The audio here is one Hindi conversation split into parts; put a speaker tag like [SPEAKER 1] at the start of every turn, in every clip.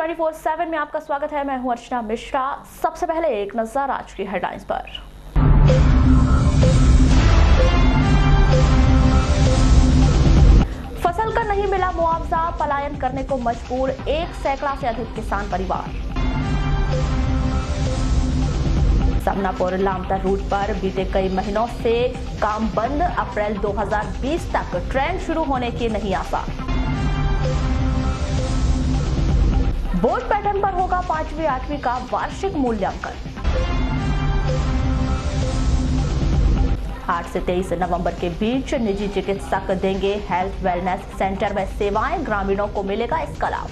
[SPEAKER 1] 24/7 में आपका स्वागत है। मैं हूं अर्चना मिश्रा। सबसे पहले एक नजर आज की हेडलाइंस पर। फसल का नहीं मिला मुआवजा, पलायन करने को मजबूर 1 सैकड़ा से अधिक किसान परिवार। समनापुर लामतर रूट पर बीते कई महीनों से काम बंद, अप्रैल 2020 तक ट्रेन शुरू होने की नहीं आसार। बोर्ड पैटर्न पर होगा 5वीं 8वीं का वार्षिक मूल्यांकन। 8 से 23 नवंबर के बीच निजी चिकित्सक देंगे हेल्थ वेलनेस सेंटर में सेवाएं, ग्रामीणों को मिलेगा इसका लाभ।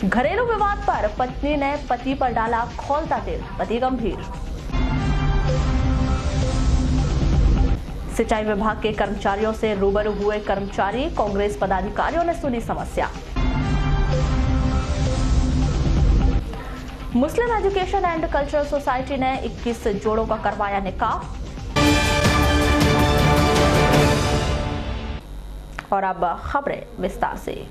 [SPEAKER 1] घरेलू विवाद पर पत्नी ने पति पर डाला खौलता तेल, पति गंभीर। सिंचाई विभाग के कर्मचारियों से रूबरू हुए कर्मचारी, कांग्रेस पदाधिकारियों ने सुनी समस्या। मुस्लिम एजुकेशन एंड कल्चरल सोसाइटी ने 21 जोड़ों का करवाया निकाह। और अब खबरें विस्तार से।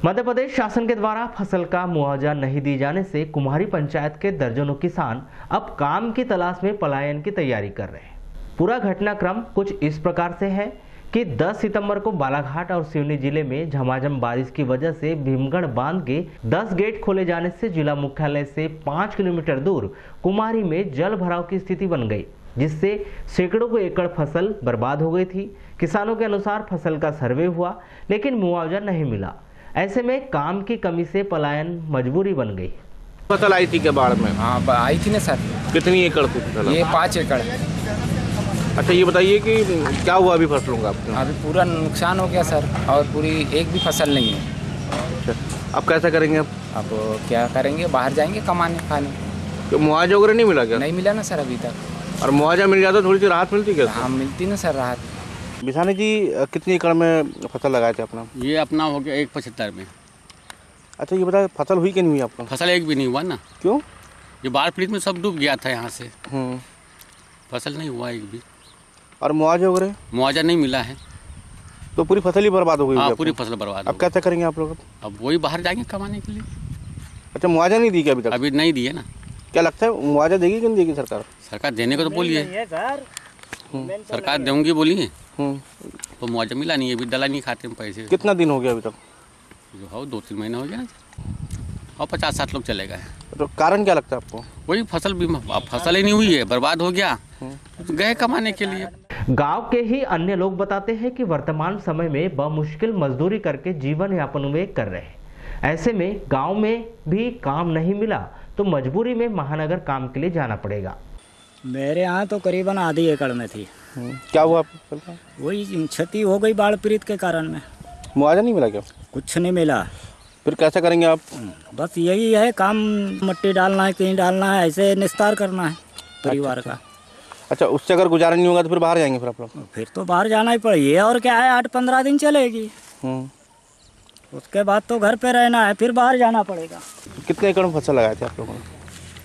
[SPEAKER 2] मध्य प्रदेश शासन के द्वारा फसल का मुआवजा नहीं दी जाने से कुम्हारी पंचायत के दर्जनों किसान अब काम की तलाश में पलायन की तैयारी कर रहे हैं। पूरा घटनाक्रम कुछ इस प्रकार से है कि 10 सितंबर को बालाघाट और सिवनी जिले में झमाझम बारिश की वजह से भीमगढ़ बांध के 10 गेट खोले जाने से जिला मुख्यालय से 5 किलोमीटर दूर कुम्हारी में जल भराव की स्थिति बन गई, जिससे सैकड़ों एकड़ फसल बर्बाद हो गई थी। किसानों के अनुसार फसल का सर्वे हुआ लेकिन मुआवजा नहीं मिला। ऐसे में काम की कमी से पलायन मजबूरी बन गई।
[SPEAKER 3] फसल आई थी क्या बाढ़ में?
[SPEAKER 4] हाँ आई थी ना सर।
[SPEAKER 3] कितनी एकड़ की फसल?
[SPEAKER 4] ये 5 एकड़।
[SPEAKER 3] अच्छा ये बताइए कि क्या हुआ अभी फसलों का आपके?
[SPEAKER 4] अभी पूरा नुकसान हो गया सर, और पूरी एक भी फसल नहीं है।
[SPEAKER 3] अच्छा अब कैसा करेंगे?
[SPEAKER 4] अब क्या करेंगे, बाहर जाएंगे कमाने खाने।
[SPEAKER 3] तो मुआवजा वगैरह नहीं मिला क्या?
[SPEAKER 4] नहीं मिला ना सर अभी तक।
[SPEAKER 3] और मुआवजा मिल जाता तो थोड़ी सी राहत मिलती क्या?
[SPEAKER 4] हाँ मिलती ना सर राहत।
[SPEAKER 3] बिसानी जी कितनी एकड़ में फसल लगाए थे अपना?
[SPEAKER 5] ये अपना हो गया 175 में।
[SPEAKER 3] अच्छा ये बताए फसल हुई कि नहीं हुई आपका?
[SPEAKER 5] फसल एक भी नहीं हुआ ना।
[SPEAKER 3] क्यों?
[SPEAKER 5] ये बाढ़ पीड़ित में सब डूब गया था यहाँ से। फसल नहीं हुआ एक भी।
[SPEAKER 3] और मुआवजा वगैरह?
[SPEAKER 5] मुआवजा नहीं मिला है
[SPEAKER 3] तो पूरी फसल ही बर्बाद हो गई?
[SPEAKER 5] हाँ पूरी फसल बर्बाद।
[SPEAKER 3] अब कैसे करेंगे आप लोग?
[SPEAKER 5] अब वही बाहर जाएंगे कमाने के लिए।
[SPEAKER 3] अच्छा मुआवजा नहीं दी क्या अभी तक?
[SPEAKER 5] अभी नहीं दिए ना।
[SPEAKER 3] क्या लगता है मुआवजा देगी कि नहीं देगी सरकार?
[SPEAKER 5] सरकार देने को तो बोली है, सरकार देंगी बोली है, तो मुआवजा मिला नहीं है। अभी डला नहीं खाते हम पैसे।
[SPEAKER 3] कितना दिन हो गया अभी तक?
[SPEAKER 5] जो हो 2-3 महीने हो गया ना, और 50-60 लोग चले गए।
[SPEAKER 3] तो कारण क्या लगता है आपको?
[SPEAKER 5] वही फसल बीमा, अब फसल ही नहीं हुई है, बर्बाद हो गया, तो गए कमाने के लिए।
[SPEAKER 2] गांव के ही अन्य लोग बताते हैं कि वर्तमान समय में बमुश्किल मजदूरी करके जीवन यापन वे कर रहे हैं। ऐसे में गांव में भी काम नहीं मिला तो मजबूरी में महानगर काम के लिए जाना पड़ेगा।
[SPEAKER 6] मेरे यहाँ तो करीबन आधी एकड़ में थी।
[SPEAKER 3] क्या हुआ फसल का?
[SPEAKER 6] वही क्षति हो गई बाढ़ पीड़ित के कारण में।
[SPEAKER 3] मुआवजा नहीं मिला क्या?
[SPEAKER 6] कुछ नहीं मिला।
[SPEAKER 3] फिर कैसे करेंगे आप?
[SPEAKER 6] बस यही है काम, मट्टी डालना है, कहीं डालना है, ऐसे निस्तार करना है परिवार का।
[SPEAKER 3] अच्छा उससे अगर गुजारा नहीं होगा तो फिर बाहर जाएंगे फिर आप लोग?
[SPEAKER 6] फिर तो बाहर जाना ही पड़ेगी, और क्या है 8-15 दिन चलेगी, उसके बाद तो घर पे रहना है, फिर बाहर जाना पड़ेगा।
[SPEAKER 3] कितने एकड़ में फसल लगाए थे आप लोगों ने?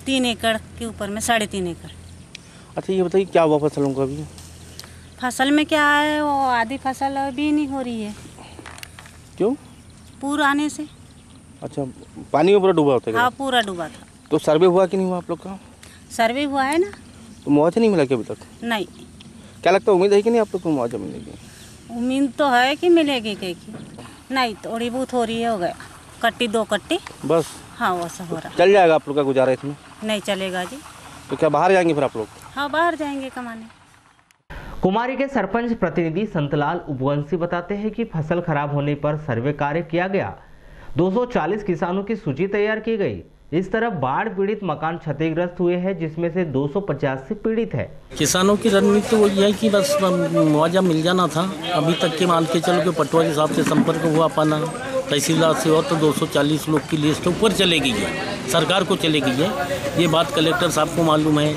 [SPEAKER 7] 3 एकड़ के ऊपर में 3.5 एकड़।
[SPEAKER 3] अच्छा ये बताइए क्या हुआ फसलों का अभी?
[SPEAKER 7] फसल में क्या है, वो आधी फसल अभी नहीं हो रही है।
[SPEAKER 3] क्यों?
[SPEAKER 7] पूर आने से।
[SPEAKER 3] अच्छा पानी में पूरा डूबा होता है?
[SPEAKER 7] हाँ पूरा डूबा था।
[SPEAKER 3] तो सर्वे हुआ कि नहीं हुआ आप लोग का?
[SPEAKER 7] सर्वे हुआ है ना।
[SPEAKER 3] तो मुआवजा नहीं मिला क्या अभी तक?
[SPEAKER 7] नहीं।
[SPEAKER 3] क्या लगता है उम्मीद है कि नहीं आप लोग को मुआवजा मिलेगी?
[SPEAKER 7] उम्मीद तो है कि मिलेगी, कहीं की नहीं, थोड़ी बहुत हो रही है, हो गया कट्टी 2 कट्टी
[SPEAKER 3] बस।
[SPEAKER 7] हाँ वैसा हो रहा।
[SPEAKER 3] चल जाएगा आप लोग का गुजारा इसमें?
[SPEAKER 7] नहीं चलेगा जी।
[SPEAKER 3] तो क्या बाहर जाएंगे फिर आप लोग?
[SPEAKER 7] हाँ बाहर जाएंगे कमाने।
[SPEAKER 2] कुमारी के सरपंच प्रतिनिधि संतलाल उपवंशी बताते हैं कि फसल खराब होने पर सर्वे कार्य किया गया, 240 किसानों की सूची तैयार की गई। इस तरह बाढ़ पीड़ित मकान क्षतिग्रस्त हुए हैं, जिसमें से 285 पीड़ित है।
[SPEAKER 8] किसानों की रणनीति तो वही है कि बस मुआवजा मिल जाना था। अभी तक के मान के चलो कि पटवारी साहब से संपर्क हुआ पाना, तहसीलदार से, और तो 240 लोग की लिस्ट ऊपर चले गई है, सरकार को चले गई है। ये बात कलेक्टर साहब को मालूम है,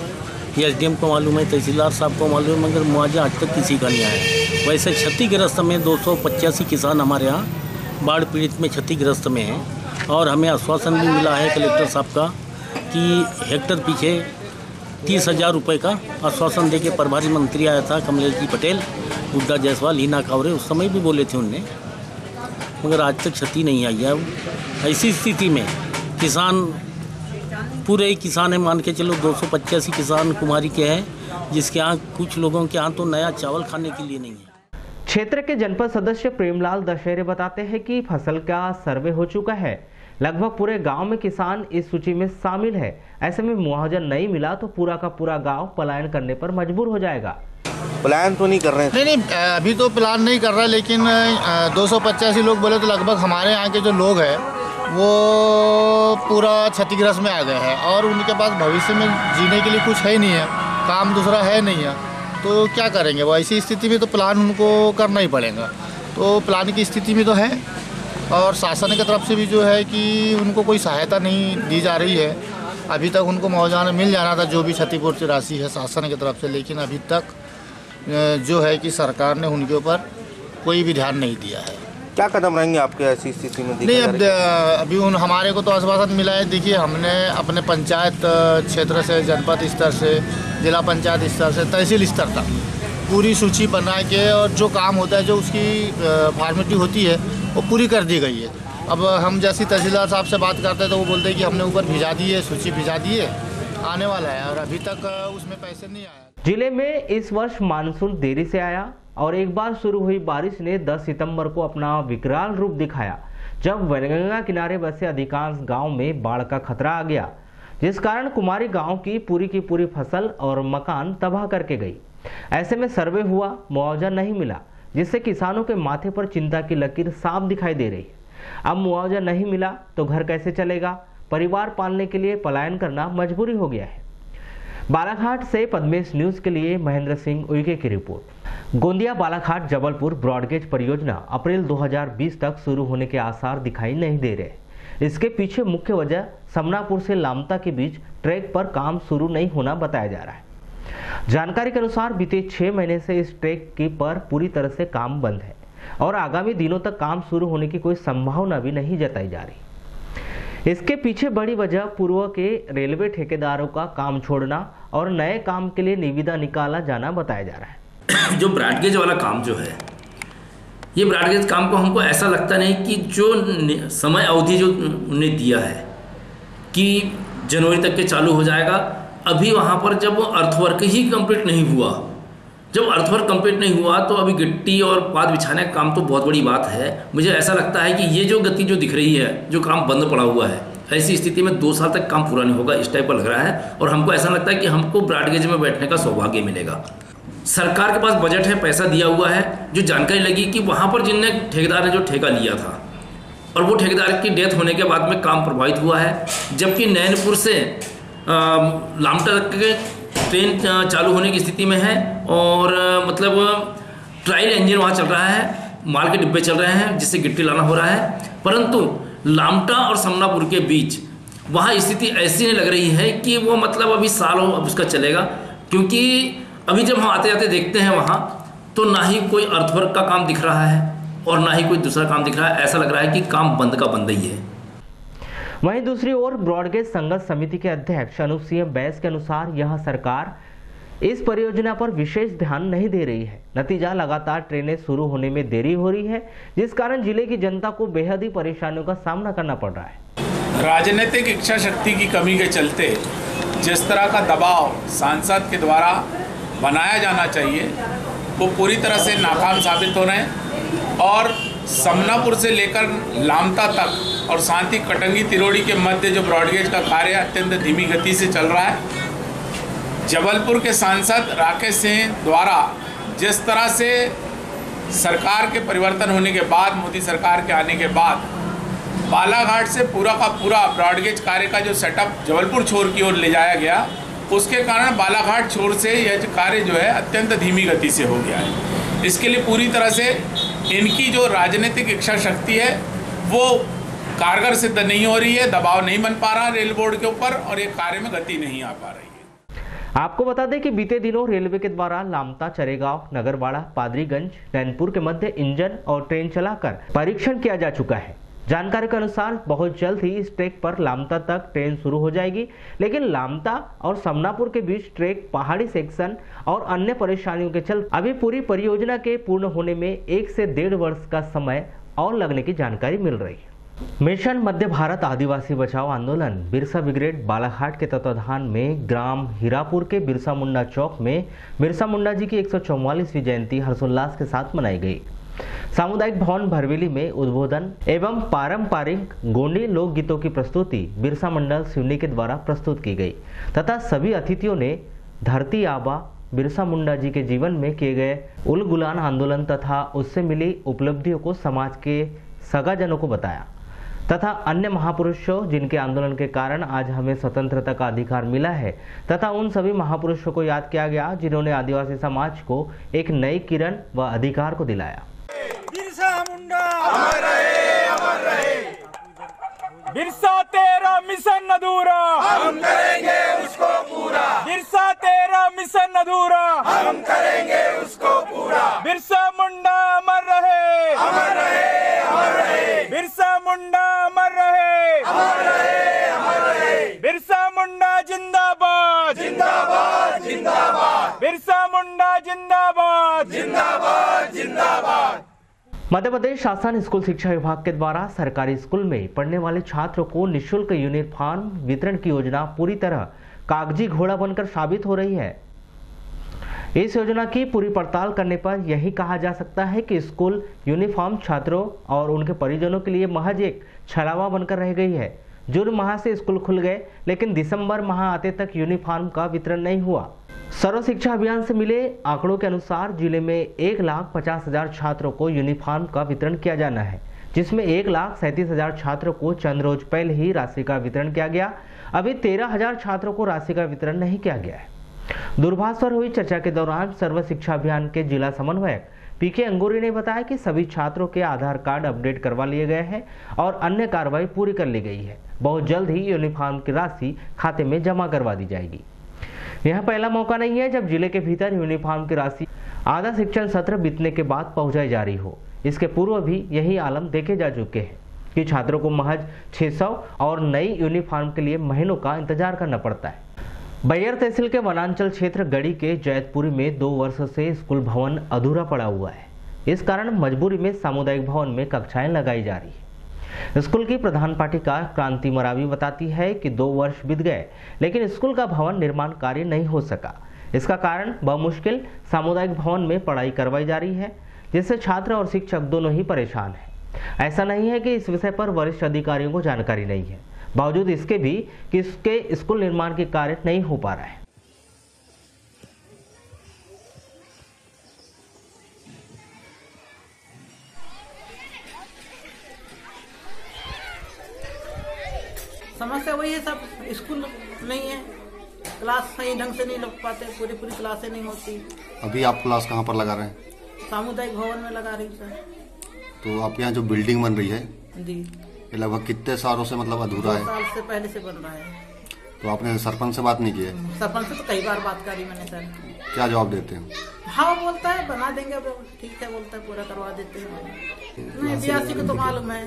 [SPEAKER 8] एसडीएम को मालूम है, तहसीलदार साहब को मालूम है, मगर मुआवजा आज तक किसी का नहीं आया। वैसे क्षतिग्रस्त में 285 किसान हमारे यहाँ बाढ़ पीड़ित में क्षतिग्रस्त में हैं, और हमें आश्वासन भी मिला है कलेक्टर साहब का कि हेक्टर पीछे 30,000 रुपये का आश्वासन देके प्रभारी मंत्री आया था कमलेश जी पटेल, गुड्डा जायसवाल, हीना कावरे, उस समय भी बोले थे उनने मगर आज तक क्षति नहीं आई है। ऐसी स्थिति में किसान, पूरे किसान है, मान के चलो 285 किसान कुमारी के हैं, जिसके यहाँ कुछ लोगों के यहाँ तो नया चावल खाने के लिए नहीं है।
[SPEAKER 2] क्षेत्र के जनपद सदस्य प्रेमलाल दशहरे बताते हैं कि फसल का सर्वे हो चुका है, लगभग पूरे गांव में किसान इस सूची में शामिल है। ऐसे में मुआवजा नहीं मिला तो पूरा का पूरा गांव पलायन करने पर मजबूर हो जाएगा।
[SPEAKER 3] प्लान तो नहीं कर रहे हैं?
[SPEAKER 9] नहीं, अभी तो प्लान नहीं कर रहा, लेकिन 285 लोग बोले तो लगभग हमारे यहाँ के जो लोग हैं वो पूरा क्षतिग्रस्त में आ गए हैं और उनके पास भविष्य में जीने के लिए कुछ है ही नहीं है, काम दूसरा है नहीं है, तो क्या करेंगे वो। ऐसी स्थिति में तो प्लान उनको करना ही पड़ेगा। तो प्लान की स्थिति में तो है और शासन की तरफ से भी जो है कि उनको कोई सहायता नहीं दी जा रही है। अभी तक उनको मुआवजा मिल जाना था जो भी क्षतिपूर्ति राशि है शासन की तरफ से, लेकिन अभी तक जो है कि सरकार ने उनके ऊपर कोई भी ध्यान नहीं दिया है।
[SPEAKER 3] क्या कदम रहेंगे आपके ऐसी स्थिति में?
[SPEAKER 9] नहीं, अभी हमारे को तो आश्वासन मिला है। देखिए, हमने अपने पंचायत क्षेत्र से, जनपद स्तर से, जिला पंचायत स्तर से, तहसील स्तर तक पूरी सूची बना के और जो काम होता है, जो उसकी फॉर्मेलिटी होती है वो पूरी कर दी गई है। अब हम जैसी तहसीलदार साहब से बात करते हैं तो वो बोलते हैं कि हमने ऊपर भिजा दिए, सूची भिजा दिए, आने वाला है, और अभी तक उसमें पैसे नहीं आया।
[SPEAKER 2] जिले में इस वर्ष मानसून देरी से आया और एक बार शुरू हुई बारिश ने 10 सितंबर को अपना विकराल रूप दिखाया, जब वनगंगा किनारे बसे अधिकांश गांव में बाढ़ का खतरा आ गया, जिस कारण कुमारी गांव की पूरी फसल और मकान तबाह करके गई। ऐसे में सर्वे हुआ, मुआवजा नहीं मिला, जिससे किसानों के माथे पर चिंता की लकीर साफ दिखाई दे रही। अब मुआवजा नहीं मिला तो घर कैसे चलेगा, परिवार पालने के लिए पलायन करना मजबूरी हो गया है। बालाघाट से पद्मेश न्यूज के लिए महेंद्र सिंह उइके की रिपोर्ट। गोंदिया बालाघाट जबलपुर ब्रॉडगेज परियोजना अप्रैल 2020 तक शुरू होने के आसार दिखाई नहीं दे रहे। इसके पीछे मुख्य वजह समनापुर से लामता के बीच ट्रैक पर काम शुरू नहीं होना बताया जा रहा है। जानकारी के अनुसार बीते 6 महीने से इस ट्रैक के पर पूरी तरह से काम बंद है और आगामी दिनों तक काम शुरू होने की कोई संभावना भी नहीं जताई जा रही। इसके पीछे बड़ी वजह पूर्व के रेलवे ठेकेदारों का काम छोड़ना और नए काम के लिए निविदा निकाला जाना बताया जा रहा है।
[SPEAKER 10] जो ब्रॉडगेज वाला काम जो है, ये ब्रॉडगेज काम को हमको ऐसा लगता नहीं कि जो समय अवधि जो उन्होंने दिया है कि जनवरी तक के चालू हो जाएगा, अभी वहाँ पर जब अर्थवर्क ही कंप्लीट नहीं हुआ, जब अर्थवर्क कंप्लीट नहीं हुआ तो अभी गिट्टी और पात बिछाने का काम तो बहुत बड़ी बात है। मुझे ऐसा लगता है कि ये जो गति जो दिख रही है, जो काम बंद पड़ा हुआ है, ऐसी स्थिति में 2 साल तक काम पूरा नहीं होगा, इस टाइप का लग रहा है। और हमको ऐसा लगता है कि हमको ब्रॉडगेज में बैठने का सौभाग्य मिलेगा। सरकार के पास बजट है, पैसा दिया हुआ है। जो जानकारी लगी कि वहाँ पर जिनने ठेकेदार ने जो ठेका लिया था और वो ठेकेदार की डेथ होने के बाद में काम प्रभावित हुआ है, जबकि नैनपुर से लामटा तक के ट्रेन चालू होने की स्थिति में है और मतलब ट्रायल इंजन वहाँ चल रहा है, माल के डिब्बे चल रहे हैं जिससे गिट्टी लाना हो रहा है, परंतु लामटा और समनापुर के बीच वहाँ स्थिति ऐसी नहीं लग रही है कि वो मतलब अभी सालों अब उसका चलेगा। क्योंकि अभी जब हम आते जाते देखते हैं वहाँ तो ना ही कोई अर्थवर्क का काम दिख रहा है और ना ही कोई दूसरा काम दिख रहा है। ऐसा लग रहा है कि काम बंद का बंद ही है।
[SPEAKER 2] वहीं दूसरी ओर ब्रॉडगेज संघर्ष समिति के अध्यक्ष अनूप सिंह बैस के अनुसार यह सरकार इस परियोजना पर विशेष ध्यान नहीं दे रही है। नतीजा लगातार ट्रेनें शुरू होने में देरी हो रही है, जिस कारण जिले की जनता को बेहद ही परेशानियों का सामना करना पड़ रहा है।
[SPEAKER 11] राजनीतिक इच्छा शक्ति की कमी के चलते जिस तरह का दबाव सांसद के द्वारा बनाया जाना चाहिए वो पूरी तरह से नाकाम साबित हो रहे हैं और समनापुर से लेकर लामता तक और साथ ही कटंगी तिरोड़ी के मध्य जो ब्रॉडगेज का कार्य अत्यंत धीमी गति से चल रहा है। जबलपुर के सांसद राकेश सिंह द्वारा जिस तरह से सरकार के परिवर्तन होने के बाद, मोदी सरकार के आने के बाद बालाघाट से पूरा का पूरा ब्रॉडगेज कार्य का जो सेटअप जबलपुर छोर की ओर ले जाया गया, उसके कारण बालाघाट छोर से यह कार्य जो है अत्यंत धीमी गति से हो गया है। इसके लिए पूरी तरह से इनकी जो राजनीतिक इच्छा शक्ति है वो कारगर सिद्ध नहीं हो रही है, दबाव नहीं बन पा रहा रेल बोर्ड के ऊपर और ये कार्य में गति नहीं आ पा रही है।
[SPEAKER 2] आपको बता दें कि बीते दिनों रेलवे के द्वारा लामता, चरेगांव, नगरवाड़ा, पादरीगंज, नैनपुर के मध्य इंजन और ट्रेन चलाकर परीक्षण किया जा चुका है। जानकारी के अनुसार बहुत जल्द ही इस ट्रैक पर लामता तक ट्रेन शुरू हो जाएगी, लेकिन लामता और समनापुर के बीच ट्रैक पहाड़ी सेक्शन और अन्य परेशानियों के चलते अभी पूरी परियोजना के पूर्ण होने में 1 से 1.5 वर्ष का समय और लगने की जानकारी मिल रही है। मिशन मध्य भारत आदिवासी बचाओ आंदोलन बिरसा ब्रिगेड बालाघाट के तत्वाधान में ग्राम हीरापुर के बिरसा मुंडा चौक में बिरसा मुंडा जी की 144वीं जयंती हर्षोल्लास के साथ मनाई गई। सामुदायिक भवन भरवेली में उद्बोधन एवं पारंपरिक गोंडी लोकगीतों की प्रस्तुति बिरसा मंडल सिवनी के द्वारा प्रस्तुत की गई तथा सभी अतिथियों ने धरती आबा बिरसा मुंडा जी के जीवन में किए गए उलगुलान आंदोलन तथा उससे मिली उपलब्धियों को समाज के सगाजनों को बताया तथा अन्य महापुरुषों जिनके आंदोलन के कारण आज हमें स्वतंत्रता का अधिकार मिला है तथा उन सभी महापुरुषों को याद किया गया जिन्होंने आदिवासी समाज को एक नई किरण व अधिकार को दिलाया।
[SPEAKER 12] बिरसा मुंडा अमर रहे, अमर रहे। बिरसा तेरा मिशन अधूरा हम करेंगे उसको पूरा। बिरसा तेरा मिशन अधूरा हम करेंगे उसको पूरा। बिरसा मुंडा अमर रहे, अमर रहे, अमर रहे। बिरसा मुंडा अमर रहे, अमर रहे, अमर रहे। बिरसा मुंडा जिंदाबाद, जिंदाबाद, जिंदाबाद। बिरसा मुंडा जिंदाबाद, जिंदाबाद, जिंदाबाद।
[SPEAKER 2] मध्य प्रदेश शासन स्कूल शिक्षा विभाग के द्वारा सरकारी स्कूल में पढ़ने वाले छात्रों को निःशुल्क यूनिफॉर्म वितरण की योजना पूरी तरह कागजी घोड़ा बनकर साबित हो रही है। इस योजना की पूरी पड़ताल करने पर यही कहा जा सकता है कि स्कूल यूनिफॉर्म छात्रों और उनके परिजनों के लिए महज एक छलावा बनकर रह गई है। जून माह से स्कूल खुल गए लेकिन दिसंबर माह आते तक यूनिफॉर्म का वितरण नहीं हुआ। सर्व शिक्षा अभियान से मिले आंकड़ों के अनुसार जिले में 1,50,000 छात्रों को यूनिफॉर्म का वितरण किया जाना है, जिसमें 1,37,000 छात्रों को चंद रोज पहले ही राशि का वितरण किया गया। अभी 13,000 छात्रों को राशि का वितरण नहीं किया गया है। दूरभाष पर हुई चर्चा के दौरान सर्व शिक्षा अभियान के जिला समन्वयक पीके अंगूरी ने बताया कि सभी छात्रों के आधार कार्ड अपडेट करवा लिए गए हैं और अन्य कार्रवाई पूरी कर ली गई है। बहुत जल्द ही यूनिफॉर्म की राशि खाते में जमा करवा दी जाएगी। यह पहला मौका नहीं है जब जिले के भीतर यूनिफॉर्म की राशि आधा शिक्षण सत्र बीतने के बाद पहुंचाई जा रही हो। इसके पूर्व भी यही आलम देखे जा चुके हैं कि छात्रों को महज 600 और नई यूनिफॉर्म के लिए महीनों का इंतजार करना पड़ता है। बैयर तहसील के वनांचल क्षेत्र गढ़ी के जैतपुरी में 2 वर्ष से स्कूल भवन अधूरा पड़ा हुआ है। इस कारण मजबूरी में सामुदायिक भवन में कक्षाएं लगाई जा रही है। स्कूल की प्रधान पाठिका क्रांति मरावी बताती है कि 2 वर्ष बीत गए लेकिन स्कूल का भवन निर्माण कार्य नहीं हो सका। इसका कारण बमुश्किल सामुदायिक भवन में पढ़ाई करवाई जा रही है, जिससे छात्र और शिक्षक दोनों ही परेशान हैं। ऐसा नहीं है कि इस विषय पर वरिष्ठ अधिकारियों को जानकारी नहीं है, बावजूद इसके भी कि इसके स्कूल निर्माण के कार्य नहीं हो पा रहा है।
[SPEAKER 13] समस्या वही है, सब स्कूल नहीं है, क्लास सही ढंग से नहीं लग पाते, पूरी क्लासें नहीं होती।
[SPEAKER 14] अभी आप क्लास कहाँ पर लगा रहे हैं?
[SPEAKER 13] सामुदायिक भवन में लगा रही सर।
[SPEAKER 14] तो आपके यहाँ जो बिल्डिंग बन रही है
[SPEAKER 13] जी,
[SPEAKER 14] ये लगभग कितने सालों से मतलब अधूरा है?
[SPEAKER 13] 2 साल से पहले से बन रहा है।
[SPEAKER 14] तो आपने सरपंच से बात नहीं की है?
[SPEAKER 13] सरपंच से तो कई बार बात करी मैंने सर।
[SPEAKER 14] क्या जवाब देते हैं?
[SPEAKER 13] हाँ बोलता है बना देंगे, ठीक है बोलता है, पूरा करवा देते हैं। नहीं बीआरसी को तो मालूम है।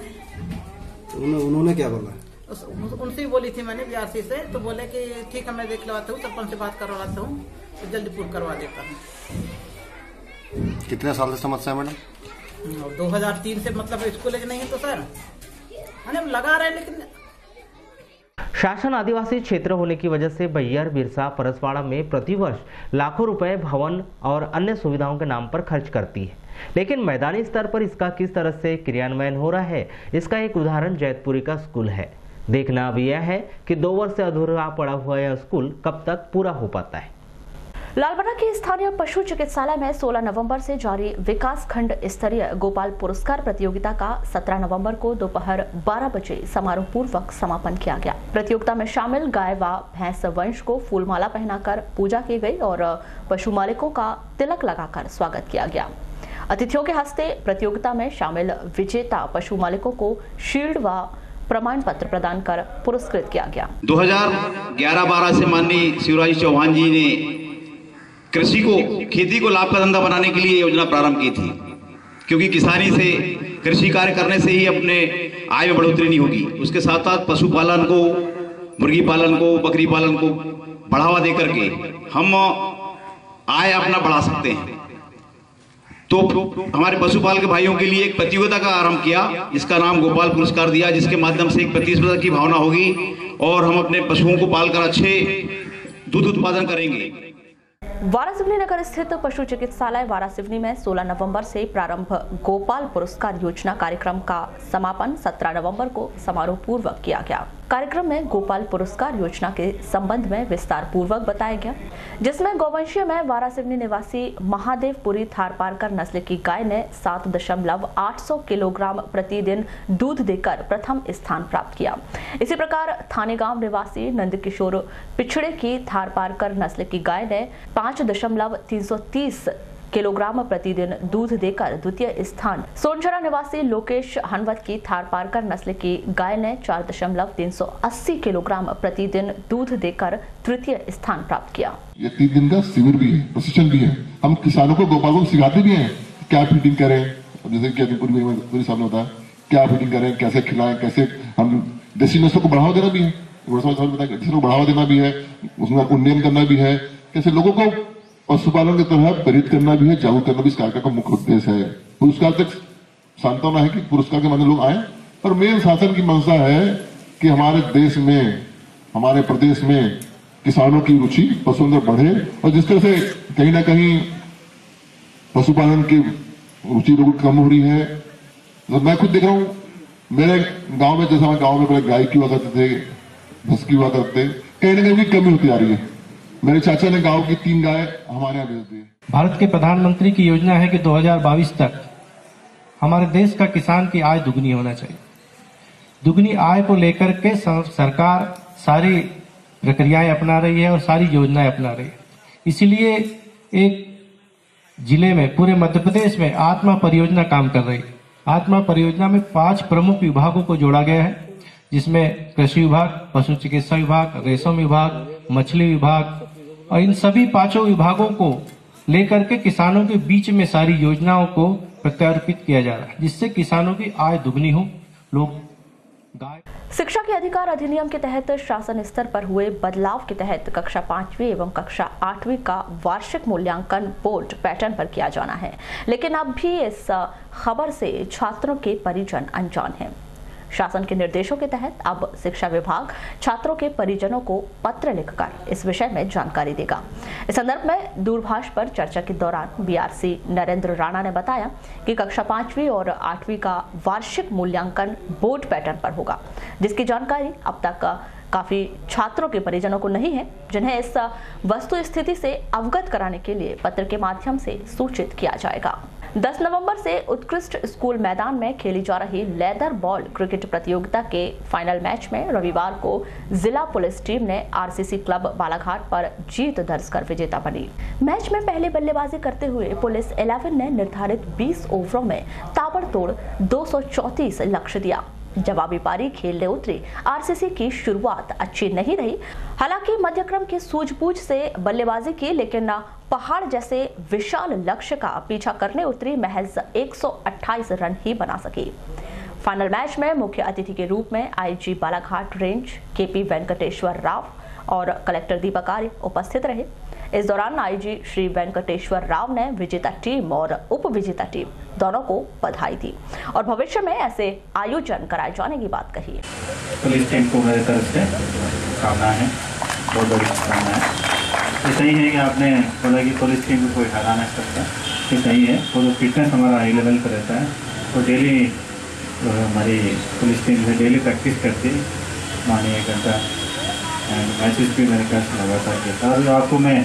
[SPEAKER 15] उन्होंने क्या बोला?
[SPEAKER 13] उनसे ही बोली थी मैंने बीआरसी से, तो बोले कि ठीक है मैं देख लवाता हूँ, सरपंच से बात करवाता हूँ तो जल्दी पूर्ण करवा देता हूँ।
[SPEAKER 14] कितने साल से समस्या है मैडम?
[SPEAKER 13] 2003 से मतलब स्कूल नहीं है तो सर हम लगा रहे हैं। लेकिन
[SPEAKER 2] शासन आदिवासी क्षेत्र होने की वजह से बैयर बिरसा परसवाड़ा में प्रतिवर्ष लाखों रुपए भवन और अन्य सुविधाओं के नाम पर खर्च करती है, लेकिन मैदानी स्तर पर इसका किस तरह से क्रियान्वयन हो रहा है, इसका एक उदाहरण जैतपुरी का स्कूल है। देखना अब यह है कि 2 वर्ष से अधूरा पड़ा हुआ यह स्कूल कब तक पूरा हो पाता है।
[SPEAKER 1] लालबना के स्थानीय पशु चिकित्सालय में 16 नवंबर से जारी विकास खंड स्तरीय गोपाल पुरस्कार प्रतियोगिता का 17 नवंबर को दोपहर 12 बजे समारोह पूर्वक समापन किया गया। प्रतियोगिता में शामिल गाय व भैंस वंश को फूलमाला पहनाकर पूजा की गई और पशु मालिकों का तिलक लगाकर स्वागत किया गया। अतिथियों के हस्ते प्रतियोगिता में शामिल विजेता पशु मालिकों को शील्ड व प्रमाण पत्र प्रदान कर पुरस्कृत किया गया।
[SPEAKER 16] 2011-12 से माननीय शिवराज चौहान जी ने कृषि को, खेती को लाभ का धंधा बनाने के लिए योजना प्रारंभ की थी, क्योंकि किसानी से, कृषि कार्य करने से ही अपने आय में बढ़ोतरी नहीं होगी। उसके साथ साथ पशुपालन को, मुर्गी पालन को, बकरी पालन को बढ़ावा दे करके हम आय अपना बढ़ा सकते हैं। तो हमारे पशुपालक भाइयों के लिए एक प्रतियोगिता का आरंभ किया, जिसका नाम गोपाल पुरस्कार दिया, जिसके माध्यम से एक प्रतिस्पर्धा की भावना होगी और हम अपने पशुओं को पालकर अच्छे दूध उत्पादन करेंगे।
[SPEAKER 1] वारासिवनी नगर स्थित पशु चिकित्सालय वारासिवनी में 16 नवंबर से प्रारंभ गोपाल पुरस्कार योजना कार्यक्रम का समापन 17 नवंबर को समारोह पूर्वक किया गया। कार्यक्रम में गोपाल पुरस्कार योजना के संबंध में विस्तार पूर्वक बताया गया, जिसमें गौवंशीय में वारासिवनी निवासी महादेवपुरी थारपारकर नस्ल की गाय ने 7.800 किलोग्राम प्रतिदिन दूध देकर प्रथम स्थान प्राप्त किया। इसी प्रकार थाने गांव निवासी नंदकिशोर पिछड़े की थारपारकर नस्ल की गाय ने 5.330 किलोग्राम प्रतिदिन दूध देकर द्वितीय स्थान, सोनचरा निवासी लोकेश हनवत की थारपारकर नस्ल की गाय ने 4.380 किलोग्राम प्रतिदिन दूध देकर तृतीय स्थान प्राप्त किया।
[SPEAKER 17] ये 3 दिन का शिविर भी है, प्रशिक्षण भी है। हम किसानों को गोपालों को सिखाते भी हैं क्या फीडिंग करें, जैसे कि पूरी सामने होता है क्या फीडिंग करें, कैसे खिलाएं, कैसे हम देसी नस्लों को बढ़ावा देना भी है, बढ़ावा देना भी है, उसमें उन्नयन करना भी है, कैसे लोगों को पशुपालन की तरह प्रेरित करना भी है, जागरूक करना भी इस कार्यक्रम का मुख्य उद्देश्य है। पुरस्कार तक सांत्वना है कि पुरस्कार के माध्यम लोग आए, पर मेन शासन की मंशा है कि हमारे देश में, हमारे प्रदेश में किसानों की रुचि पशुओं में बढ़े और जिस तरह से कहीं ना कहीं पशुपालन की रुचि लोगों कम हो रही है। तो मैं खुद देख रहा हूँ मेरे गांव में, जैसे हमारे गांव में पहले गाय की हुआ करते थे, भैंस की हुआ करते, कहीं ना कहीं कमी होती आ रही है। मेरे चाचा ने गांव की 3 गाय हमारे यहाँ भेज दी।
[SPEAKER 18] भारत के प्रधानमंत्री की योजना है कि 2022 तक हमारे देश का किसान की आय दुगनी होना चाहिए। दुगनी आय को लेकर के सरकार सारी प्रक्रियाएं अपना रही है और सारी योजनाएं अपना रही है। इसीलिए एक जिले में, पूरे मध्य प्रदेश में आत्मा परियोजना काम कर रही है। आत्मा परियोजना में 5 प्रमुख विभागों को जोड़ा गया है, जिसमें कृषि विभाग, पशु चिकित्सा विभाग, रेशम विभाग, मछली विभाग, और इन सभी 5 विभागों को लेकर के किसानों के बीच में सारी योजनाओं को प्रत्यारोपित किया जा रहा है, जिससे किसानों की आय दुगनी हो। लोग गाय
[SPEAKER 1] शिक्षा के अधिकार अधिनियम के तहत शासन स्तर पर हुए बदलाव के तहत कक्षा 5वीं एवं कक्षा 8वीं का वार्षिक मूल्यांकन बोर्ड पैटर्न पर किया जाना है, लेकिन अब भी इस खबर से छात्रों के परिजन अनजान हैं। शासन के निर्देशों के तहत अब शिक्षा विभाग छात्रों के परिजनों को पत्र लिखकर इस विषय में जानकारी देगा। इस संदर्भ में दूरभाष पर चर्चा के दौरान बीआरसी नरेंद्र राणा ने बताया कि कक्षा 5वीं और 8वीं का वार्षिक मूल्यांकन बोर्ड पैटर्न पर होगा, जिसकी जानकारी अब तक काफी छात्रों के परिजनों को नहीं है, जिन्हें इस वस्तु स्थिति से अवगत कराने के लिए पत्र के माध्यम से सूचित किया जाएगा। 10 नवंबर से उत्कृष्ट स्कूल मैदान में खेली जा रही लेदर बॉल क्रिकेट प्रतियोगिता के फाइनल मैच में रविवार को जिला पुलिस टीम ने आरसीसी क्लब बालाघाट पर जीत दर्ज कर विजेता बनी। मैच में पहले बल्लेबाजी करते हुए पुलिस 11 ने निर्धारित 20 ओवरों में ताबड़तोड़ 234 लक्ष्य दिया। जवाबी पारी खेलने उतरी आरसीसी की शुरुआत अच्छी नहीं रही। हालांकि मध्यक्रम की सूझबूझ से बल्लेबाजी की, लेकिन पहाड़ जैसे विशाल लक्ष्य का पीछा करने उतरी महज 128 रन ही बना सकी। फाइनल मैच में मुख्य अतिथि के रूप में IG Balaghat range KP Venkateshwar Rao और कलेक्टर दीपक आर्य उपस्थित रहे। इस दौरान आईजी श्री वेंकटेश्वर राव ने विजेता टीम और उप विजेता टीम दोनों को बधाई दी और भविष्य में ऐसे आयोजन कराए जाने की बात कही।
[SPEAKER 19] पुलिस टीम को मेरी तरफ से शुभकामनाएं हैं, बहुत बड़ी शुभकामनाएं हैं। ये सही है कि आपने बोला कि पुलिस टीम को कोई हरा नहीं सकता, ये सही है। और जो फिटनेस हमारा हाई लेवल पर रहता है, तो डेली हमारी पुलिस टीम से डेली प्रैक्टिस करती है, मानिए 1 घंटा मैचेस भी मेरे ख्याल से लगातार किया। और आपको मैं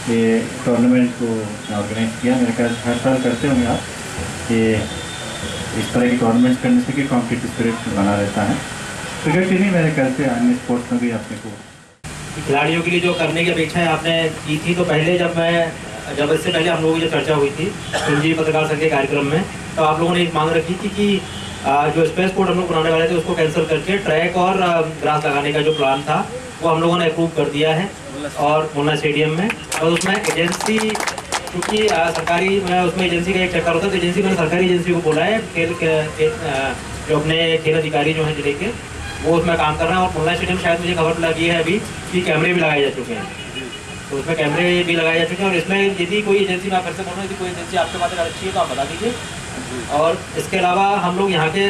[SPEAKER 19] ये टूर्नामेंट को ऑर्गेनाइज किया, मेरे ख्याल हर साल करते होंगे आप, ये इस तरह की टूर्नामेंट करने से कि कॉम्पिटिटिव स्पिरिट बना रहता है। क्रिकेट ही नहीं, मेरे ख्याल से अन्य स्पोर्ट्स में भी अपने को
[SPEAKER 20] खिलाड़ियों के लिए जो करने की अपेक्षाएं आपने की थी, तो पहले जब इससे पहले हम लोगों की जो चर्चा हुई थी संजीव पत्रकार संघ के कार्यक्रम में, तो आप लोगों ने एक मांग रखी थी कि जो स्पेस कोर्ट हम लोग बनाने वाले थे उसको कैंसिल करके ट्रैक और ग्रास लगाने का जो प्लान था वो हम लोगों ने अप्रूव कर दिया है और मुन्ना स्टेडियम में। और उसमें एजेंसी, क्योंकि सरकारी उसमें एजेंसी का एक चक्कर होता है, तो एजेंसी, मैंने सरकारी एजेंसी को बोला है, खेल जो अपने खेल अधिकारी जो हैं जिले के, वो उसमें काम कर रहे हैं। और मुन्ना स्टेडियम शायद मुझे खबर लगी है अभी कि कैमरे भी लगाए जा चुके हैं, तो उसमें कैमरे भी लगाए जा चुके हैं। और इसमें यदि कोई एजेंसी, मैं फिर से बोल रहा हूँ, यदि कोई एजेंसी आपके पास अगर अच्छी है तो आप बता दीजिए। और इसके अलावा हम लोग यहाँ के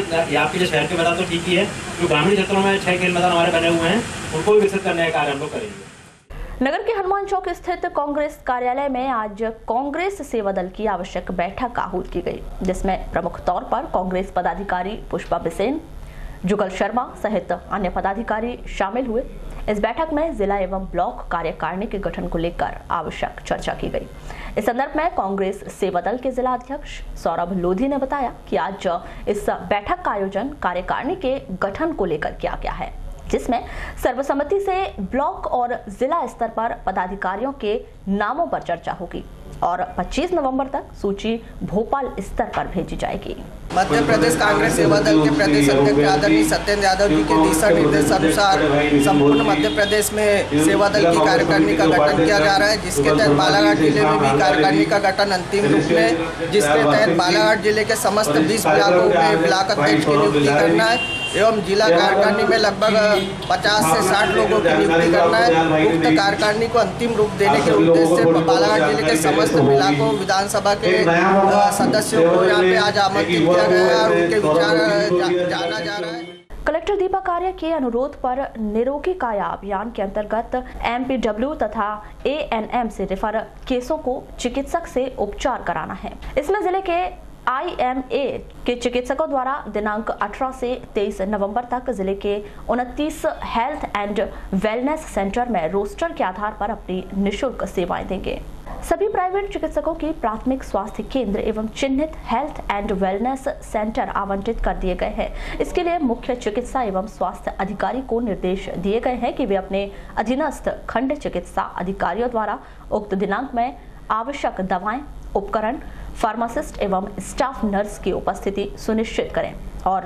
[SPEAKER 20] जो शहर के मैदान तो ठीक ही है, जो ग्रामीण क्षेत्रों में 6 खेल मैदान हमारे बने हुए हैं उनको भी विकसित करने का कार्य हम लोग करेंगे।
[SPEAKER 1] नगर के हनुमान चौक स्थित कांग्रेस कार्यालय में आज कांग्रेस सेवा दल की आवश्यक बैठक आहूत की गई, जिसमें प्रमुख तौर पर कांग्रेस पदाधिकारी पुष्पा बिसेन, जुगल शर्मा सहित अन्य पदाधिकारी शामिल हुए। इस बैठक में जिला एवं ब्लॉक कार्यकारिणी के गठन को लेकर आवश्यक चर्चा की गई। इस संदर्भ में कांग्रेस सेवा दल के जिला अध्यक्ष सौरभ लोधी ने बताया कि आज इस बैठक का आयोजन कार्यकारिणी के गठन को लेकर किया गया है, जिसमें सर्वसम्मति से ब्लॉक और जिला स्तर पर पदाधिकारियों के नामों पर चर्चा होगी और 25 नवंबर तक सूची भोपाल स्तर पर भेजी जाएगी।
[SPEAKER 21] मध्य प्रदेश कांग्रेस सेवा दल के प्रदेश अध्यक्ष आदरणीय सत्येंद्र यादव जी के दिशा निर्देश अनुसार संपूर्ण मध्य प्रदेश में सेवा दल की कार्यकारिणी का गठन किया जा रहा है, जिसके तहत बालाघाट जिले में भी कार्यकारिणी का गठन अंतिम रूप में, जिसके तहत बालाघाट जिले के समस्त 20 ब्लॉकों में ब्लॉक अध्यक्ष की नियुक्ति करना है एवं जिला कार्यकारिणी में लगभग 50 से 60 लोगों की नियुक्ति करना है। उक्त कार्यकारिणी को अंतिम रूप देने के उद्देश्य से बालाघाट जिले के समस्त ब्लॉकों विधानसभा के सदस्यों को यहाँ पे आज आमंत्रित किया गया है और उनके विचार जाना जा रहा है।
[SPEAKER 1] कलेक्टर दीपक आर्य के अनुरोध पर निरोगी काया अभियान के अंतर्गत MPW तथा ANM से रेफर केसों को चिकित्सक से उपचार कराना है। इसमें जिले के IMA के चिकित्सकों द्वारा दिनांक 18 से 23 नवंबर तक जिले के 29 हेल्थ एंड वेलनेस सेंटर में रोस्टर के आधार पर अपनी निःशुल्क सेवाएं देंगे। सभी प्राइवेट चिकित्सकों की प्राथमिक स्वास्थ्य केंद्र एवं चिन्हित हेल्थ एंड वेलनेस सेंटर आवंटित कर दिए गए हैं। इसके लिए मुख्य चिकित्सा एवं स्वास्थ्य अधिकारी को निर्देश दिए गए हैं कि वे अपने अधीनस्थ खंड चिकित्सा अधिकारियों द्वारा उक्त दिनांक में आवश्यक दवाएं, उपकरण, फार्मासिस्ट एवं स्टाफ नर्स की उपस्थिति सुनिश्चित करें और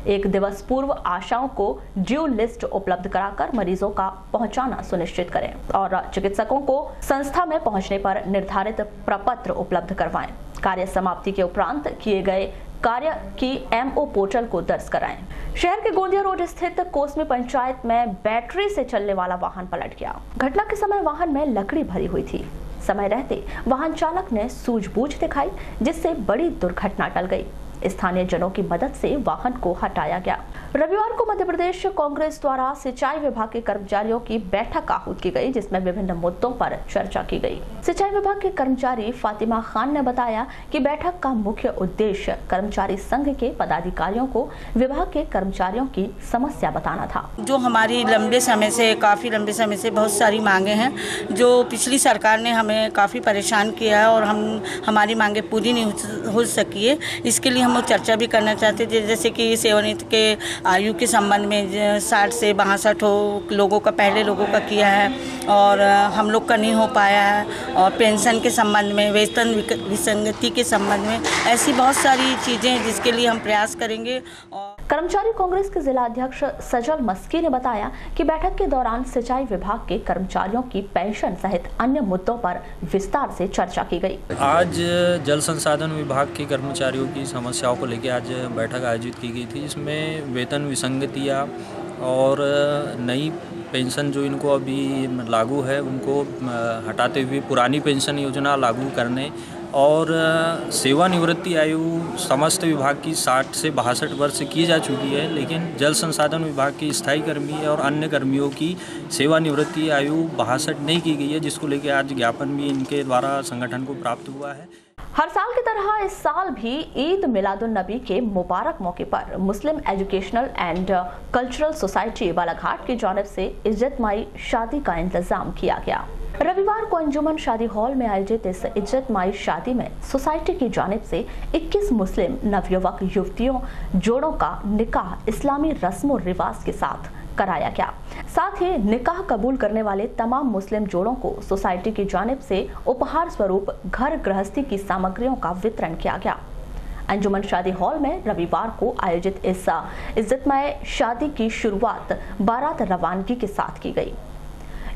[SPEAKER 1] 1 दिवस पूर्व आशाओं को ड्यू लिस्ट उपलब्ध कराकर मरीजों का पहुंचाना सुनिश्चित करें और चिकित्सकों को संस्था में पहुंचने पर निर्धारित प्रपत्र उपलब्ध करवाएं। कार्य समाप्ति के उपरांत किए गए कार्य की MO पोर्टल को दर्ज कराएं। शहर के गोंदिया रोड स्थित कोसमी पंचायत में बैटरी से चलने वाला वाहन पलट गया। घटना के समय वाहन में लकड़ी भरी हुई थी। समय रहते वाहन चालक ने सूझबूझ दिखाई, जिससे बड़ी दुर्घटना टल गई। स्थानीय जनों की मदद से वाहन को हटाया गया। रविवार को मध्य प्रदेश कांग्रेस द्वारा सिंचाई विभाग के कर्मचारियों की बैठक आहूत की गई, जिसमें विभिन्न मुद्दों पर चर्चा की गई। सिंचाई विभाग के कर्मचारी फातिमा खान ने बताया कि बैठक का मुख्य उद्देश्य कर्मचारी संघ के पदाधिकारियों को विभाग के कर्मचारियों की समस्या बताना था।
[SPEAKER 22] जो हमारी काफी लंबे समय से बहुत सारी मांगे हैं, जो पिछली सरकार ने हमें काफी परेशान किया है और हमारी मांगे पूरी नहीं हो सकी है। इसके लिए हम लोग चर्चा भी करना चाहते थे, जैसे कि सेवानिवृत्त के आयु के संबंध में 60 से 62 लोगों का पहले लोगों का किया है और हम लोग का नहीं हो पाया है, और पेंशन के संबंध में, वेतन विसंगति के संबंध में, ऐसी बहुत सारी चीज़ें जिसके लिए हम प्रयास करेंगे।
[SPEAKER 1] कर्मचारी कांग्रेस के जिला अध्यक्ष सजल मस्की ने बताया कि बैठक के दौरान सिंचाई विभाग के कर्मचारियों की पेंशन सहित अन्य मुद्दों पर विस्तार से चर्चा की गई।
[SPEAKER 23] आज जल संसाधन विभाग के कर्मचारियों की समस्याओं को लेकर आज बैठक आयोजित की गई थी, जिसमें वेतन विसंगतियाँ और नई पेंशन जो इनको अभी लागू है उनको हटाते हुए पुरानी पेंशन योजना लागू करने और सेवानिवृत्ति आयु समस्त विभाग की 60 से 62 वर्ष की जा चुकी है, लेकिन जल संसाधन विभाग के स्थायी कर्मी और अन्य कर्मियों की सेवानिवृत्ति आयु 62 नहीं की गई है, जिसको लेकर आज ज्ञापन भी इनके द्वारा संगठन को प्राप्त हुआ है।
[SPEAKER 1] हर साल की तरह इस साल भी ईद मिलादुन नबी के मुबारक मौके पर Muslim educational and cultural society Balaghat की जानिब से इज्जत माई शादी का इंतजाम किया गया। रविवार को अंजुमन शादी हॉल में आयोजित इस इज्जत माई शादी में सोसाइटी की जानिब से 21 मुस्लिम नवयुवक युवतियों जोड़ों का निकाह इस्लामी रस्म और रिवाज के साथ कराया गया। साथ ही निकाह कबूल करने वाले तमाम मुस्लिम जोड़ों को सोसाइटी की जानिब से उपहार स्वरूप घर गृहस्थी की सामग्रियों का वितरण किया गया। अंजुमन शादी हॉल में रविवार को आयोजित इस इज्जतमय शादी की शुरुआत बारात रवानगी के साथ की गई।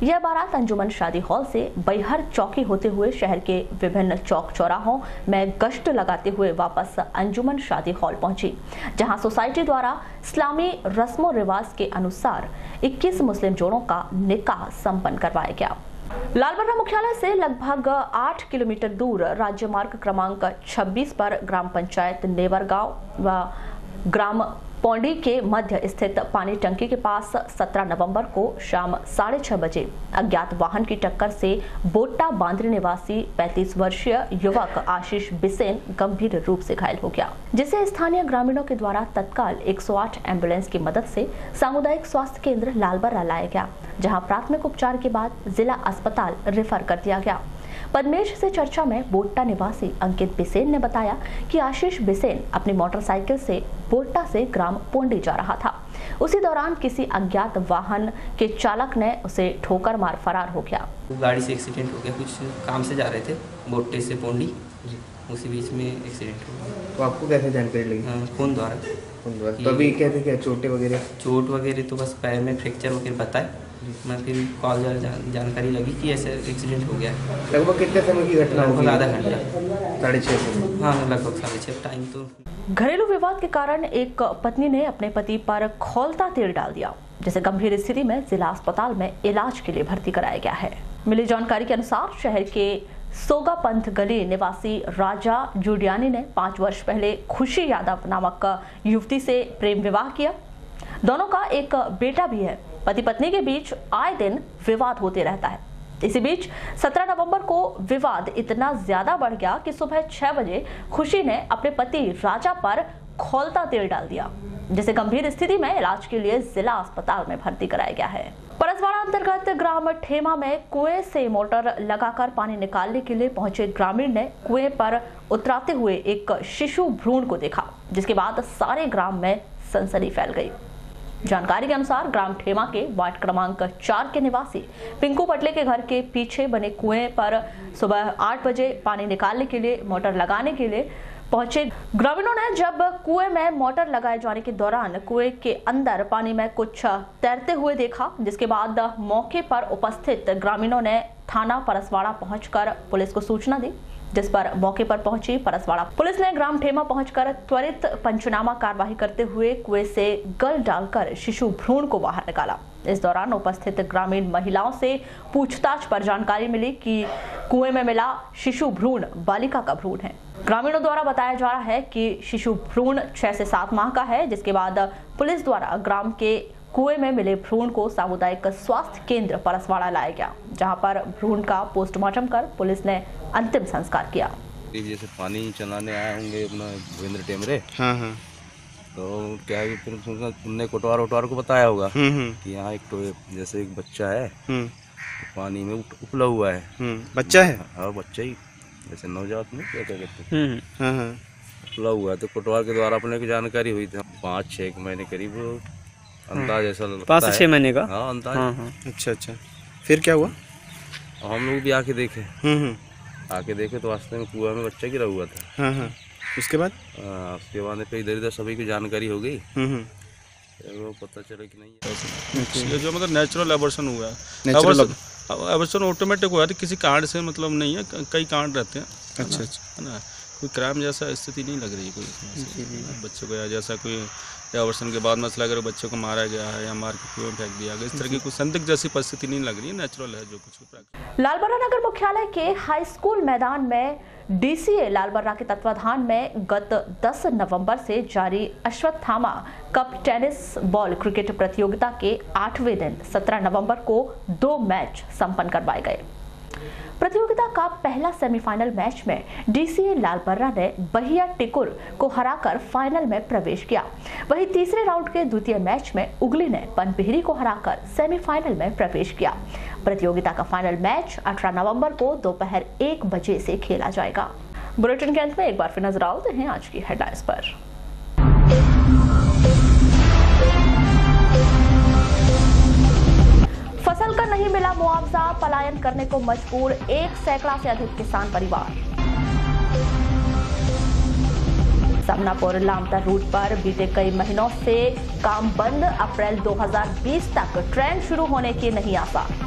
[SPEAKER 1] यह बारात अंजुमन शादी हॉल से बैहर चौकी होते हुए शहर के विभिन्न चौक चौराहों में गश्त लगाते हुए वापस अंजुमन शादी हॉल पहुंची, जहां सोसाइटी द्वारा इस्लामी रस्मों रिवाज के अनुसार 21 मुस्लिम जोड़ों का निकाह संपन्न करवाया गया। लालबर्रा मुख्यालय से लगभग 8 किलोमीटर दूर राज्य मार्ग क्रमांक 26 पर ग्राम पंचायत नेवरगांव व ग्राम पौंडी के मध्य स्थित पानी टंकी के पास 17 नवंबर को शाम 6:30 बजे अज्ञात वाहन की टक्कर से बोट्टा बांद्री निवासी 35 वर्षीय युवक आशीष बिसेन गंभीर रूप से घायल हो गया, जिसे स्थानीय ग्रामीणों के द्वारा तत्काल 108 एम्बुलेंस की मदद से सामुदायिक स्वास्थ्य केंद्र लालबर्रा लाया गया, जहां प्राथमिक उपचार के बाद जिला अस्पताल रेफर कर दिया गया। पद्मेश से चर्चा में बोट्टा निवासी अंकित बिसेन ने बताया कि आशीष बिसेन अपनी मोटरसाइकिल से बोट्टा से ग्राम पोंडी जा रहा था। उसी दौरान किसी अज्ञात वाहन के चालक ने उसे ठोकर मार फरार हो गया।
[SPEAKER 4] गाड़ी से एक्सीडेंट हो गया, कुछ काम से जा रहे थे बोट्टे से पोंडी, उसी बीच में एक्सीडेंट हो गया।
[SPEAKER 5] तो आपको कैसे जानकारी लगी?
[SPEAKER 4] फोन द्वारा।
[SPEAKER 5] तो अभी कहते क्या चोटें वगैरह?
[SPEAKER 4] चोट वगैरह तो बस पैर में फ्रैक्चर वगैरह बताए, मैं फिर कॉल जानकारी लगी कि ऐसे एक्सीडेंट हो गया।
[SPEAKER 5] लगभग कितने समय की घटना?
[SPEAKER 4] लगभग आधा घंटा,
[SPEAKER 5] 6:30।
[SPEAKER 4] हाँ लगभग 6:30 टाइम। तो
[SPEAKER 1] घरेलू विवाद के कारण एक पत्नी ने अपने पति पर खौलता तेल डाल दिया, जिसे गंभीर स्थिति में जिला अस्पताल में इलाज के लिए भर्ती कराया गया है। मिली जानकारी के अनुसार शहर के सोगापंथ गली निवासी राजा जुडियानी ने 5 वर्ष पहले खुशी यादव नामक युवती से प्रेम विवाह किया। दोनों का एक बेटा भी है। पति पत्नी के बीच आए दिन विवाद होते रहता है। इसी बीच 17 नवंबर को विवाद इतना ज्यादा बढ़ गया कि सुबह 6 बजे खुशी ने अपने पति राजा पर खौलता तेल डाल दिया, जिसे गंभीर स्थिति में इलाज के लिए जिला अस्पताल में भर्ती कराया गया है। परसवाड़ा अंतर्गत ग्राम ठेमा में कुएं से मोटर लगाकर पानी निकालने के लिए पहुंचे ग्रामीण ने कुएं पर उतराते हुए एक शिशु भ्रूण को देखा, जिसके बाद सारे ग्राम में सनसनी फैल गई। जानकारी के अनुसार ग्राम ठेमा के वार्ड क्रमांक 4 के निवासी पिंकू पटले के घर के पीछे बने कुएं पर सुबह 8 बजे पानी निकालने के लिए मोटर लगाने के लिए पहुंचे ग्रामीणों ने जब कुएं में मोटर लगाए जाने के दौरान कुएं के अंदर पानी में कुछ तैरते हुए देखा, जिसके बाद मौके पर उपस्थित ग्रामीणों ने थाना परसवाड़ा पहुंचकर पुलिस को सूचना दी, जिस पर मौके पर पहुंची परसवाड़ा पुलिस ने ग्राम ठेमा पहुंचकर त्वरित पंचनामा कार्रवाई करते हुए कुएं से गल डालकर शिशु भ्रूण को बाहर निकाला। इस दौरान उपस्थित ग्रामीण महिलाओं से पूछताछ पर जानकारी मिली कि कुएं में मिला शिशु भ्रूण बालिका का भ्रूण है। ग्रामीणों द्वारा बताया जा रहा है कि शिशु भ्रूण 6 से 7 माह का है, जिसके बाद पुलिस द्वारा ग्राम के कुएं में मिले भ्रूण को सामुदायिक स्वास्थ्य केंद्र परसवाड़ा लाया गया, जहां पर भ्रूण का पोस्टमार्टम कर पुलिस ने अंतिम संस्कार किया।
[SPEAKER 3] जैसे पानी चलाने आए होंगे अपना भूपेंद्र टेमरे, हाँ। तो क्या है, फिर उनने कोटवार को बताया होगा कि यहाँ एक तो जैसे एक बच्चा है पानी में उपला हुआ है।
[SPEAKER 5] बच्चा है?
[SPEAKER 3] हाँ बच्चा ही, जैसे नवजात में क्या कहते हैं, उपला हुआ है। तो कोटवार के द्वारा अपने की जानकारी हुई थी 5-6 महीने करीब अंदाज ऐसा लगता है।
[SPEAKER 5] 5 से 6 महीने का?
[SPEAKER 3] हाँ अंदाज।
[SPEAKER 5] अच्छा। फिर क्या हुआ?
[SPEAKER 3] हम लोग भी आके देखे तो वास्तव में कुआं में बच्चा गिरा हुआ था।
[SPEAKER 5] उसके बाद
[SPEAKER 3] फिर इधर सभी की जानकारी हो गई, वो पता चला कि नहीं
[SPEAKER 6] ये जो मतलब नेचुरल एबॉर्शन हुआ है। एबॉर्शन ऑटोमेटिक हुआ है, किसी कांड से मतलब नहीं है, कई कांड रहते हैं। अच्छा है ना, कोई क्राइम जैसा स्थिति नहीं लग रही है कोई बच्चे को, या जैसा कोई एबॉर्शन के बाद मसला अगर बच्चे को मारा गया है या मार के कुएं में फेंक दिया गया, इस तरह की कोई संदिग्ध जैसी परिस्थिति नहीं लग रही है, नेचुरल है जो कुछ।
[SPEAKER 1] लालबर्रा नगर मुख्यालय के हाई स्कूल मैदान में डीसीए लालबर्रा के तत्वाधान में गत 10 नवंबर से जारी Ashwatthama cup tennis ball cricket प्रतियोगिता के 8वें दिन 17 नवंबर को 2 मैच संपन्न करवाए गए। प्रतियोगिता का पहला सेमीफाइनल मैच में डीसीए लालबर्रा ने बहिया टिकुर को हराकर फाइनल में प्रवेश किया। वहीं तीसरे राउंड के द्वितीय मैच में उगली ने पनपिहरी को हराकर सेमीफाइनल में प्रवेश किया। प्रतियोगिता का फाइनल मैच 18 नवंबर को दोपहर 1 बजे से खेला जाएगा। बुलेटिन के अंत में एक बार फिर नजर डालते हैं आज की हेडलाइंस पर। फसल का नहीं मिला मुआवजा, पलायन करने को मजबूर 1 सैकड़ा से अधिक किसान परिवार। समनापुर लामतर रूट पर बीते कई महीनों से काम बंद, अप्रैल 2020 तक ट्रेन शुरू होने की नहीं आसार।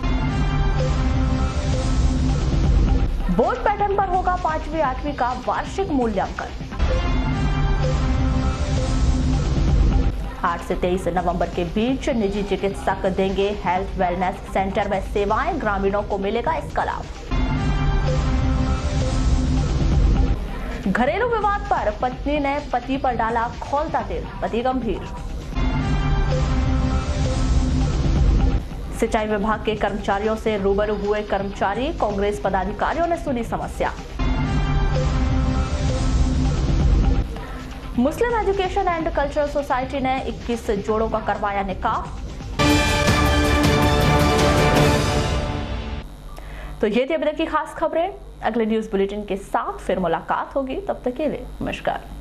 [SPEAKER 1] बोर्ड पैटर्न पर होगा 5वीं 8वीं का वार्षिक मूल्यांकन। 8 से 23 नवंबर के बीच निजी चिकित्सक देंगे हेल्थ वेलनेस सेंटर में सेवाएं, ग्रामीणों को मिलेगा इसका लाभ। घरेलू विवाद पर पत्नी ने पति पर डाला खौलता तेल, पति गंभीर। सिंचाई विभाग के कर्मचारियों से रूबरू हुए कर्मचारी, कांग्रेस पदाधिकारियों ने सुनी समस्या। मुस्लिम एजुकेशन एंड कल्चरल सोसाइटी ने 21 जोड़ों का करवाया निकाह। तो ये थी अभी तक की खास खबरें। अगले न्यूज बुलेटिन के साथ फिर मुलाकात होगी, तब तक के लिए नमस्कार।